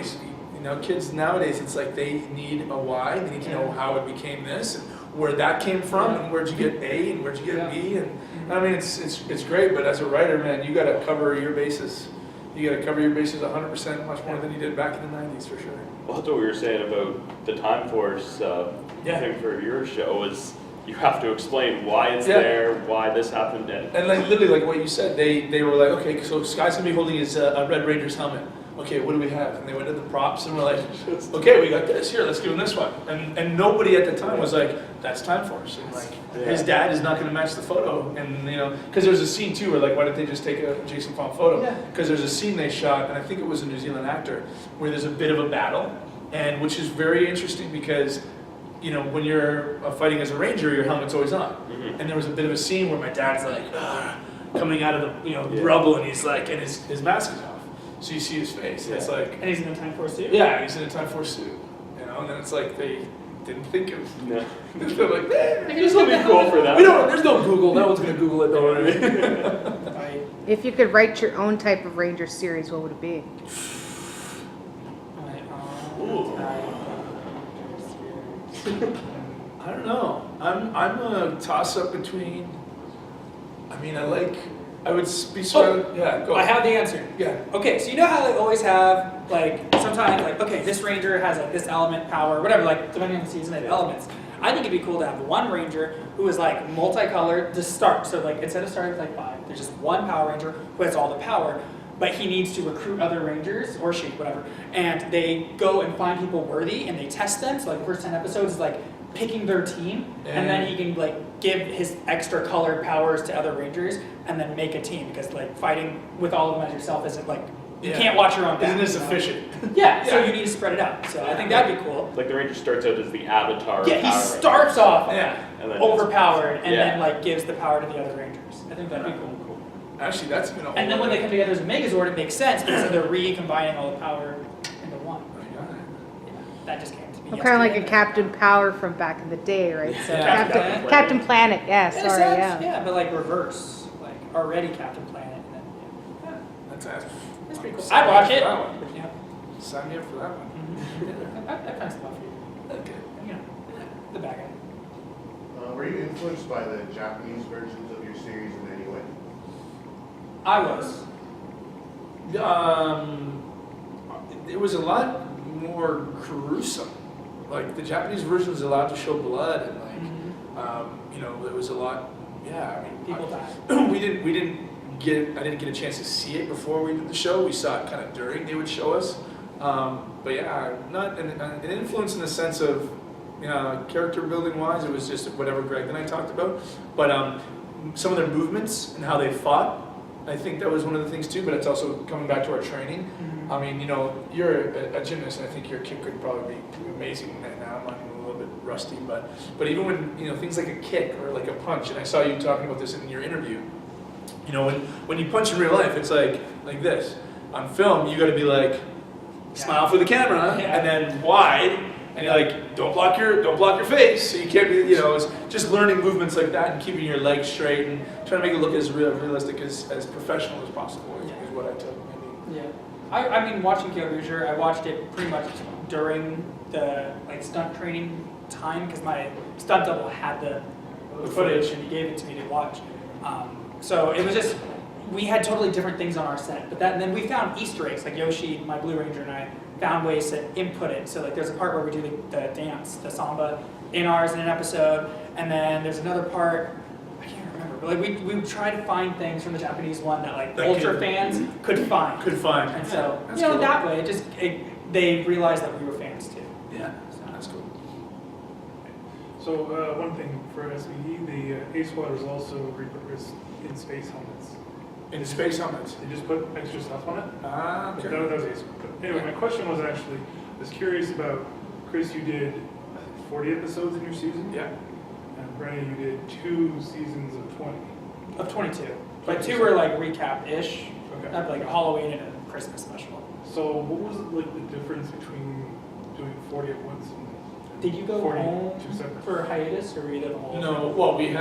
kids nowadays, it's like they need a why. They need to know how it became this and where that came from and where'd you get A and where'd you get B. And I mean, it's great, but as a writer, man, you got to cover your bases. You got to cover your bases 100% much more than you did back in the 90s for sure. Well, that's what we were saying about the Time Force thing for your show is you have to explain why it's there, why this happened. And like literally, like what you said, they were like, okay, so Sky's gonna be holding his a Red Ranger's helmet. Okay, what do we have? And they went to the props and we're like, okay, we got this. Here, let's give him this one. And nobody at the time was like, that's Time Force. And like, his dad is not gonna match the photo. And because there's a scene too where like, why didn't they just take a Jason Fong photo? Yeah. Because there's a scene they shot, and I think it was a New Zealand actor, where there's a bit of a battle, and which is very interesting because when you're fighting as a ranger, your helmet's always on. Mm-hmm. And there was a bit of a scene where my dad's like, coming out of the rubble, and he's like, and his mask is off. So you see his face, and it's like, And he's in a Time Force suit? yeah, he's in a Time Force suit. And then it's like, they didn't think of, No. they're like, This will be cool for them. there's no Google, no one's gonna Google it, don't worry. Right. If you could write your own type of Ranger series, what would it be? I don't know. I'm a toss up between. I would be surrounded. Yeah, go. I have the answer. Yeah. Okay, so you know how they always have, like, sometimes, like, okay, this ranger has, like, this element, power, whatever, like, depending on the season, they have elements. I think it'd be cool to have one ranger who is, like, multicolored to start. So, like, instead of starting with, like, 5, there's just one Power Ranger who has all the power, but he needs to recruit other rangers, or she, whatever, and they go and find people worthy, and they test them. So, like, the first 10 episodes is, like, picking their team, and then he can, like, give his extra colored powers to other rangers, and then make a team, because, like, fighting with all of them as yourself isn't, like, you can't watch your own back. Isn't as efficient? Yeah, so you need to spread it out. So I think that'd be cool. Like the ranger starts out as the avatar. Yeah, of he Power starts off And then overpowered, and Yeah. then, like, gives the power to the other rangers. I think that'd be cool. Actually, that's been a whole. And then when they come together as a Megazord, it makes sense, because they're recombining all the power into one. Yeah, that just came to me. Well, kind of like a yesterday. Captain Power from back in the day, right? So Yeah. Captain Planet, yeah, In a sorry, sense, yeah. yeah, but like reverse, like already Captain Planet, and then yeah, That's that's pretty cool. Sign I'd me watch up it. for that one. Yeah, Sign me up for that one. that kind of stuff for you. Okay. You know, the bad guy. Were you influenced by the Japanese versions of your series in any way? I was. It was a lot more gruesome. Like the Japanese version was allowed to show blood, and it was a lot. Yeah, I mean, People died. I didn't get a chance to see it before we did the show. We saw it kind of during they would show us. But yeah, not an influence in the sense of character building wise. It was just whatever Greg and I talked about. But some of their movements and how they fought. I think that was one of the things too, but it's also coming back to our training. Mm-hmm. I mean, you know, you're a gymnast, and I think your kick could probably be amazing now. I'm a little bit rusty, but even when, you know, things like a kick or like a punch, and I saw you talking about this in your interview, you know, when you punch in real life, it's like this. On film, you got to be like, smile for the camera, and then wide, and you're like, don't block your face. So you can't be, you know, it's just learning movements like that and keeping your legs straight and trying to make it look as realistic as professional as possible. Is what I took. Maybe. Yeah. I mean, watching Kill Hoosier, I watched it pretty much during the like stunt training time because my stunt double had the footage and he gave it to me to watch. So it was just, we had totally different things on our set, but and then we found Easter eggs, like Yoshi, my Blue Ranger, and I found ways to input it. So like there's a part where we do the dance, the samba, in ours in an episode, and then there's another part, I can't remember, but like we try to find things from the Japanese one that like ultra fans could find. And so, that's you know, cool. that way, they realized that we were fans too. Yeah, that's cool. So one thing for SPD, the A Squad was also repurposed in space helmets. In space helmets. They just put extra stuff on it. Ah, okay. That was A Squad. But anyway, my question was actually, I was curious about, Chris, you did 40 episodes in your season? Yeah. And Brennan, you did 2 seasons of 20. Of 22. But 2 were like recap-ish, Okay. not like a Halloween and a Christmas special. So what was like the difference between doing 40 at once and Did you go 40 home two separate? for hiatus, or were you there the whole No, well, they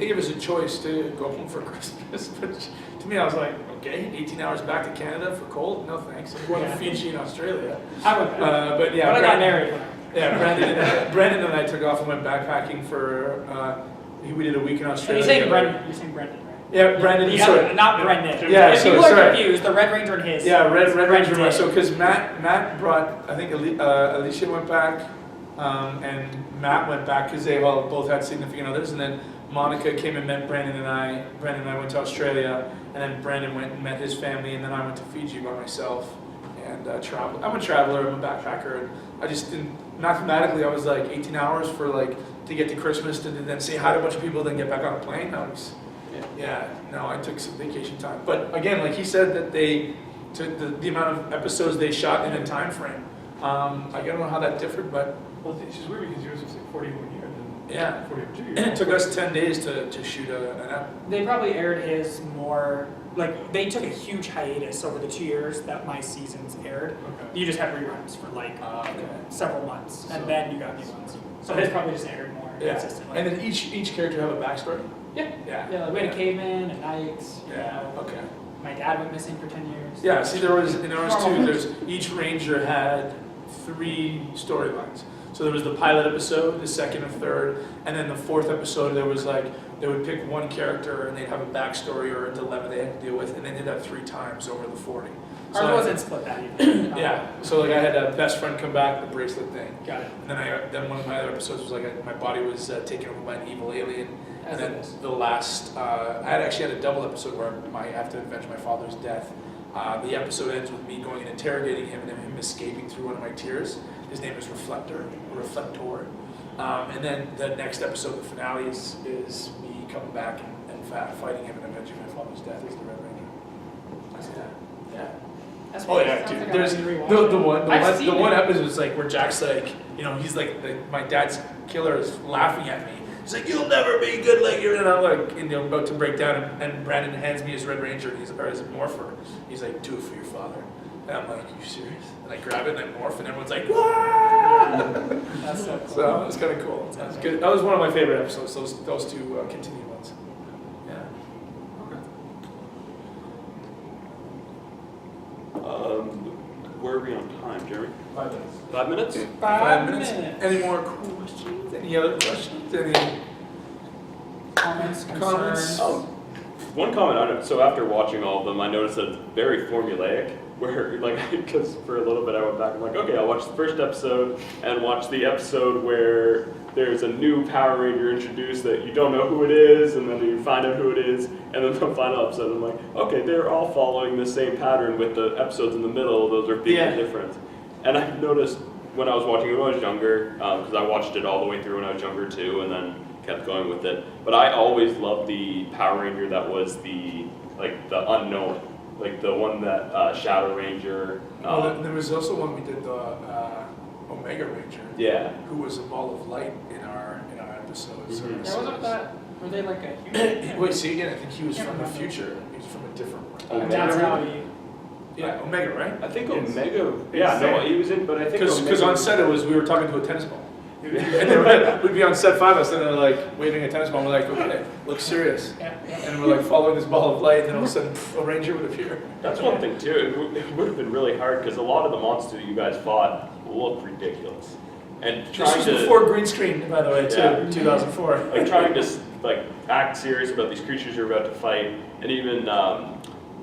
gave us a choice to go home for Christmas, but to me, I was like, okay, 18 hours back to Canada for cold? No thanks. I'm going to Fiji in Australia. I went back. But yeah, But I got married. Yeah, Brennan and I took off and went backpacking for, we did a week in So Australia. you're saying together. Brendan, you're saying Brendan, right? Yeah, Brendan. The sorry. other, not Brendan. Yeah, if so people are sorry. confused, the Red Ranger and his. Yeah, Red Ranger. Brendan. So because Matt brought, I think Alicia went back, and Matt went back because they all both had significant others, and then Monica came and met Brendan and I. Brendan and I went to Australia, and then Brendan went and met his family, and then I went to Fiji by myself and traveled. I'm a traveler. I'm a backpacker, and I just didn't. Mathematically, I was like 18 hours for like to get to Christmas to then say hi to a bunch of people, then get back on a plane. I was, no, I took some vacation time. But again, like he said, that they took the amount of episodes they shot in a time frame. I don't know how that differed, but Well, it's just weird because yours was like 40 1 year and then yeah. 40 2 years. And it took us 10 days to shoot an episode. They probably aired his more, like, they took a huge hiatus over the 2 years that my seasons aired. Okay. You just had reruns for like several months, and So- then you got new ones. So his probably just aired more consistently. And then each character have a backstory? Yeah. Yeah. Yeah, like we had a caveman, a knight, Yeah, okay. my dad went missing for 10 years. Yeah, see, there was two. Each ranger had 3 storylines. So there was the pilot episode, the second and third, and then the 4th episode. There was like they would pick one character and they'd have a backstory or a dilemma they had to deal with, and they did that 3 times over the 40. So Ours wasn't split that either. Yeah, so like I had a best friend come back, the bracelet thing, Got it. and then one of my other episodes was like my body was taken over by an evil alien. As And then it is. the last, I had actually had a double episode where I have to avenge my father's death. The episode ends with me going and interrogating him and him escaping through one of my tears. His name is Reflector. And then the next episode, the finale, is me coming back and fighting him and avenging my father's death as the Red Ranger. Yeah. That's Oh yeah, sounds dude. like I There's might need to rewatch the it. one I've seen it. episode is like where Jack's like, you know, he's like my dad's killer is laughing at me. He's like, "You'll never be good like you," and I'm like, and I'm about to break down, and Brandon hands me his Red Ranger, or his Morpher. He's like, "Do it for your father," and I'm like, "You serious?" And I grab it and I morph, and everyone's like, "Wah!" That's so cool. So it was kind of cool. That was good. That was one of my favorite episodes. Those 2 continued ones. Yeah. Where are we on time, Jeremy? 5 minutes. 5 minutes? 5 minutes. Any more questions? Any other questions? Any Comments, comments? concerns? One comment on it. So after watching all of them, I noticed that it's very formulaic. Where, like, because for a little bit I went back and I'm like, okay, I'll watch the first episode and watch the episode where there's a new Power Ranger introduced that you don't know who it is, and then you find out who it is, and then the final episode, I'm like, okay, they're all following the same pattern with the episodes in the middle. Those are big different. And I noticed when I was watching it when I was younger, because I watched it all the way through when I was younger too, and then kept going with it. But I always loved the Power Ranger that was the unknown, like the one that Shadow Ranger. There was also one we did, the Omega Ranger. Yeah. Who was a ball of light in our episodes. Mhm. There wasn't that. Were they like a human? Wait, see again? I think he was Can't from the remember. future. He was from a different. Omega? That's how he. Yeah, Omega, right? I think Yes. Omega. Yeah, no, he was in, but I think Because on set it was we were talking to a tennis ball. And we'd be on set 5 us and they're like waving a tennis ball. And we're like, okay, look serious. Yeah. And we're like following this ball of light, and then all of a sudden a ranger would appear. That's one thing too. It would have been really hard because a lot of the monsters that you guys fought look ridiculous, and This trying was to before green screen, by the way, too, Yeah. in 2004. like trying to act serious about these creatures you're about to fight, and even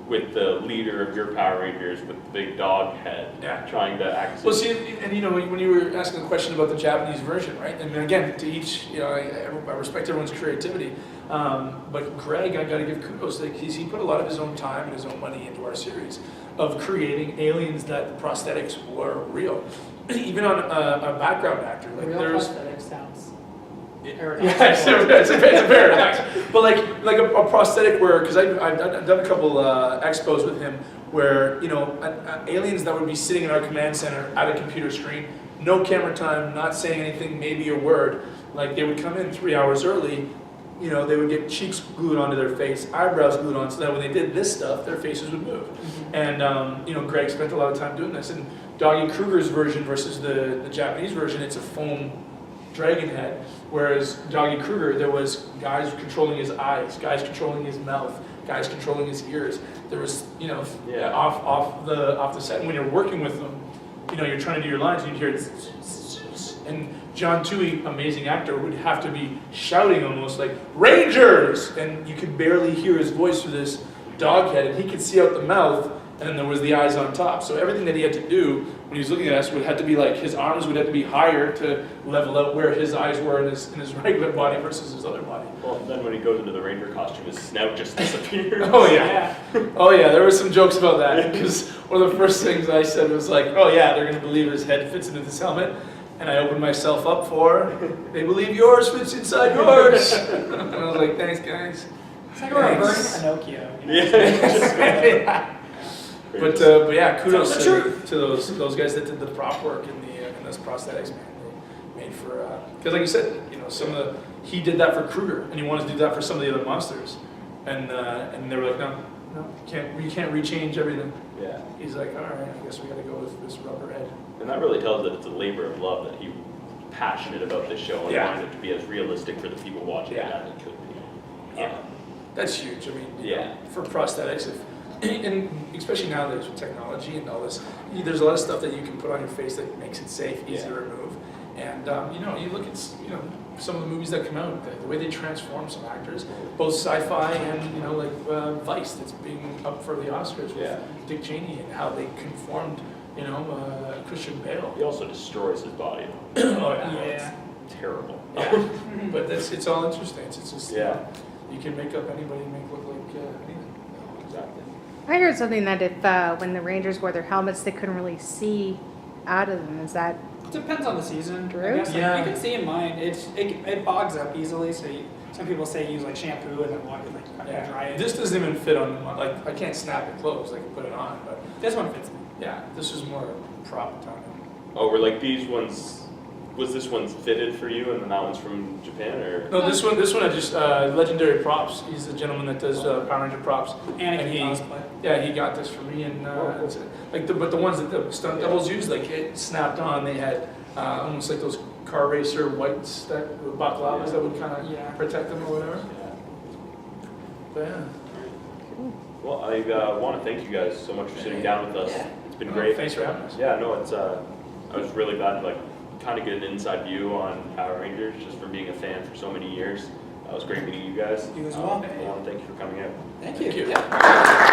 with the leader of your Power Rangers with the big dog head, Yeah. trying to act. Well, see, and you know, when you were asking the question about the Japanese version, right? And again, to each, you know, I respect everyone's creativity, but Greg, I got to give kudos. Like he put a lot of his own time and his own money into our series of creating aliens that the prosthetics were real, even on a background actor. Like Real there's. prosthetic sounds. Yeah, it's a paradox. But like a prosthetic where, because I've done a couple expos with him where, you know, aliens that would be sitting in our command center at a computer screen, no camera time, not saying anything, maybe a word, like they would come in 3 hours early, you know, they would get cheeks glued onto their face, eyebrows glued on, so that when they did this stuff, their faces would move. And, you know, Greg spent a lot of time doing this. And Doggy Kruger's version versus the Japanese version, it's a foam dragon head, whereas Doggy Kruger, there was guys controlling his eyes, guys controlling his mouth, guys controlling his ears. There was, you know, Yeah. off the set. And when you're working with them, you know, you're trying to do your lines, and you hear it, and John Toohey, amazing actor, would have to be shouting almost like Rangers, and you could barely hear his voice through this dog head, and he could see out the mouth, and then there was the eyes on top. So everything that he had to do when he was looking at us would have to be like, his arms would have to be higher to level out where his eyes were in his regular body versus his other body. Well, then when he goes into the Ranger costume, his snout just disappears. Oh yeah. Oh yeah, there were some jokes about that, because one of the first things I said was like, oh yeah, they're gonna believe his head fits into this helmet. And I opened myself up for, they believe yours fits inside yours. And I was like, thanks guys. It's like a reverse Pinocchio. You know? Yeah. But yeah, kudos Tell the to truth. those guys that did the prop work in those prosthetics, man. They made for because like you said, you know, he did that for Kruger, and he wanted to do that for some of the other monsters, and they were like, no, you can't rechange everything. Yeah. He's like, all right, I guess we got to go with this rubber head. And that really tells that it's a labor of love, that he was passionate about this show and Yeah. wanted it to be as realistic for the people watching Yeah. it as it could be. Yeah. That's huge. I mean, you Yeah. know, for prosthetics, and especially nowadays with technology and all this, there's a lot of stuff that you can put on your face that makes it safe, easy to Yeah. remove. And you know, you look at some of the movies that come out, the way they transform some actors, both sci-fi and like Vice, that's being up for the Oscars with Yeah. Dick Cheney, and how they conformed Christian Bale. He also destroys his body. Oh yeah. Yeah. It's terrible. Yeah. But it's all interesting. It's just Yeah. You can make up anybody and make look like anything. Exactly. I heard something that if when the Rangers wore their helmets, they couldn't really see out of them. Is that Depends on the season. True. I guess. Like, Yeah. you can see in mine, it bogs up easily. So some people say use like shampoo and then water, like kind of dry it. This doesn't even fit on, like, I can't snap it closed, I can put it on, but This one fits me. yeah, this is more prop time. Oh, were like these ones, was this one fitted for you and then that one's from Japan, or? No, this one I just, Legendary Props, he's the gentleman that does Power Ranger props. And And it he- can cosplay. Yeah, he got this for me, and that's it. Like, but the ones that the stunt doubles use, like, it snapped on, they had almost like those car racer whites, that baklavas that would kind of Yeah. protect them or whatever. Yeah. But yeah. Well, I want to thank you guys so much for sitting down with us. Yeah. It's been Oh, great. thanks for having us. Yeah, no, it's I was really glad to kind of get an inside view on Power Rangers just from being a fan for so many years. It was great meeting you guys. You as well. I want to thank you for coming out. Thank Thank you. Yeah.